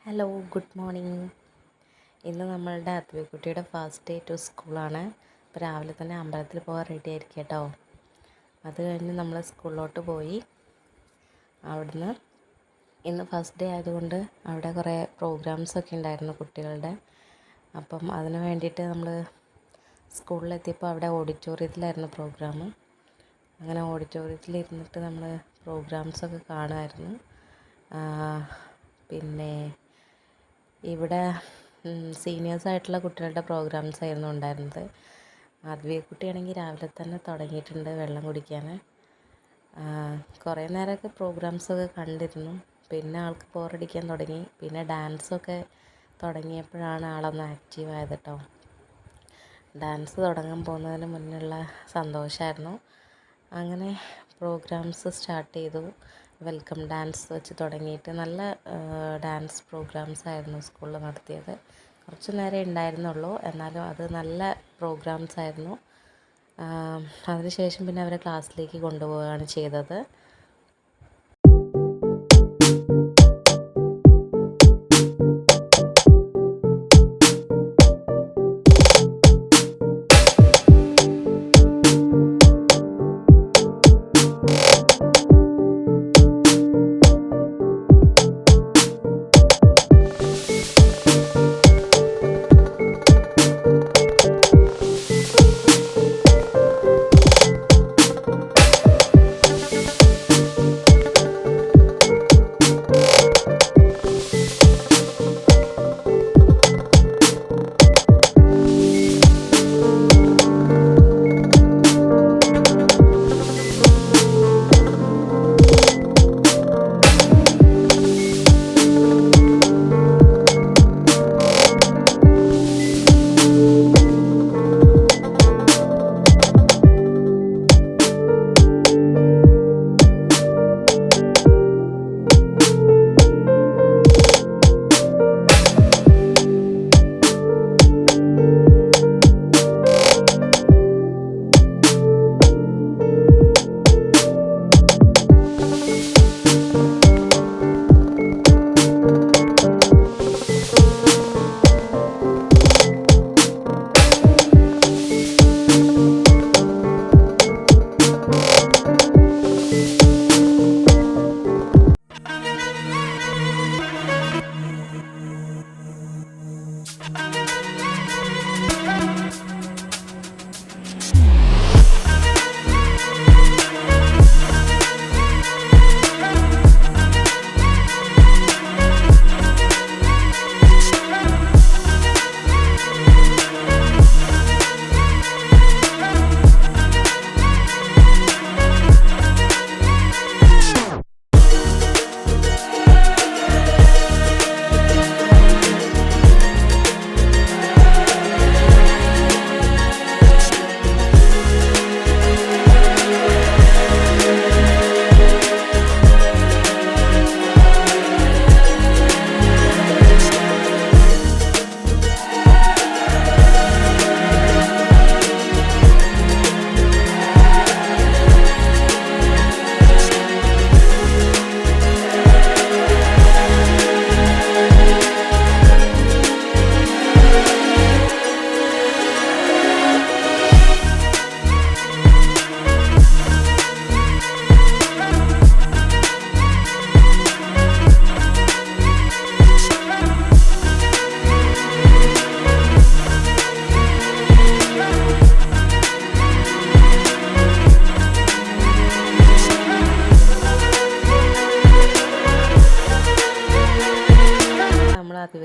Hello, good morning. ഇന്ന് നമ്മളുടെ അദ്വൈകുട്ടിയുടെ first day to സ്കൂളാണ്. അപ്പോൾ രാവിലെ തന്നെ അമ്പലത്തിൽ പോകാൻ റെഡി ആയിരിക്കും കേട്ടോ. അത് കഴിഞ്ഞ് നമ്മൾ സ്കൂളിലോട്ട് പോയി. അവിടുന്ന് ഇന്ന് ഫസ്റ്റ് ഡേ ആയതുകൊണ്ട് അവിടെ കുറേ പ്രോഗ്രാംസൊക്കെ ഉണ്ടായിരുന്നു കുട്ടികളുടെ. അപ്പം അതിന് വേണ്ടിയിട്ട് നമ്മൾ സ്കൂളിലെത്തിയപ്പോൾ അവിടെ ഓഡിറ്റോറിയത്തിലായിരുന്നു പ്രോഗ്രാം. അങ്ങനെ ഓഡിറ്റോറിയത്തിലിരുന്നിട്ട് നമ്മൾ പ്രോഗ്രാംസൊക്കെ കാണുമായിരുന്നു. പിന്നെ ഇവിടെ സീനിയേഴ്സായിട്ടുള്ള കുട്ടികളുടെ പ്രോഗ്രാംസ് ആയിരുന്നു ഉണ്ടായിരുന്നത്. കുട്ടിയാണെങ്കിൽ രാവിലെ തന്നെ തുടങ്ങിയിട്ടുണ്ട് വെള്ളം കുടിക്കാൻ. കുറേ നേരമൊക്കെ പ്രോഗ്രാംസൊക്കെ കണ്ടിരുന്നു. പിന്നെ ആൾക്ക് ബോറടിക്കാൻ തുടങ്ങി. പിന്നെ ഡാൻസൊക്കെ തുടങ്ങിയപ്പോഴാണ് ആളൊന്ന് ആക്റ്റീവ് ആയത് കേട്ടോ. ഡാൻസ് തുടങ്ങാൻ പോകുന്നതിന് മുന്നുള്ള സന്തോഷമായിരുന്നു. അങ്ങനെ പ്രോഗ്രാംസ് സ്റ്റാർട്ട് ചെയ്തു. വെൽക്കം ഡാൻസ് വെച്ച് തുടങ്ങിയിട്ട് നല്ല ഡാൻസ് പ്രോഗ്രാംസ് ആയിരുന്നു സ്കൂളിൽ നടത്തിയത്. കുറച്ച് നേരം ഉണ്ടായിരുന്നുള്ളൂ, എന്നാലും അത് നല്ല പ്രോഗ്രാംസ് ആയിരുന്നു. അതിനുശേഷം പിന്നെ അവരെ ക്ലാസ്സിലേക്ക് കൊണ്ടുപോവുകയാണ് ചെയ്തത്.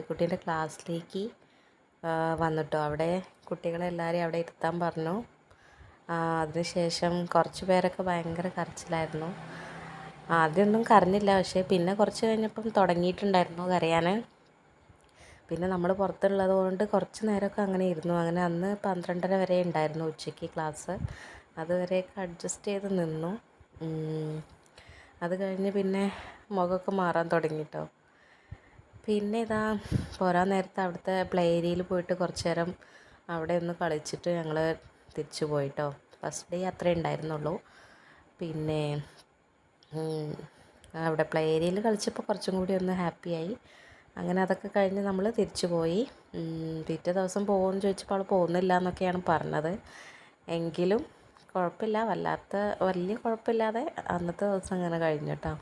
കുട്ടീൻ്റെ ക്ലാസ്സിലേക്ക് വന്നിട്ടോ. അവിടെ കുട്ടികളെല്ലാവരെയും അവിടെ ഇരുത്താൻ പറഞ്ഞു. അതിനുശേഷം കുറച്ച് പേരൊക്കെ ഭയങ്കര കരച്ചിലായിരുന്നു. ആദ്യമൊന്നും കരഞ്ഞില്ല, പക്ഷേ പിന്നെ കുറച്ച് കഴിഞ്ഞപ്പം തുടങ്ങിയിട്ടുണ്ടായിരുന്നു കരയാൻ. പിന്നെ നമ്മൾ പുറത്തുള്ളത് കൊണ്ട് കുറച്ച് നേരമൊക്കെ അങ്ങനെ ഇരുന്നു. അങ്ങനെ അന്ന് 12:30 വരെ ഉണ്ടായിരുന്നു ഉച്ചയ്ക്ക് ക്ലാസ്. അതുവരെയൊക്കെ അഡ്ജസ്റ്റ് ചെയ്ത് നിന്നു. അത് കഴിഞ്ഞ് പിന്നെ മുഖമൊക്കെ മാറാൻ തുടങ്ങിട്ടോ. പിന്നെ ഇതാ പോരാൻ നേരത്ത് അവിടുത്തെ പ്ലേ ഏരിയയിൽ പോയിട്ട് കുറച്ച് നേരം അവിടെ ഒന്ന് കളിച്ചിട്ട് ഞങ്ങൾ തിരിച്ചു പോയിട്ടോ. ഫസ്റ്റ് ഡേ അത്രേ ഉണ്ടായിരുന്നുള്ളൂ. പിന്നെ അവിടെ പ്ലേ ഏരിയയിൽ കളിച്ചപ്പോൾ കുറച്ചും കൂടി ഒന്ന് ഹാപ്പിയായി. അങ്ങനെ അതൊക്കെ കഴിഞ്ഞ് നമ്മൾ തിരിച്ചു പോയി. പിറ്റേ ദിവസം പോകുമെന്ന് ചോദിച്ചപ്പോൾ അവൾ പോകുന്നില്ല എന്നൊക്കെയാണ് പറഞ്ഞത്. എങ്കിലും കുഴപ്പമില്ല, വലിയ കുഴപ്പമില്ലാതെ അന്നത്തെ ദിവസം അങ്ങനെ കഴിഞ്ഞു കേട്ടോ.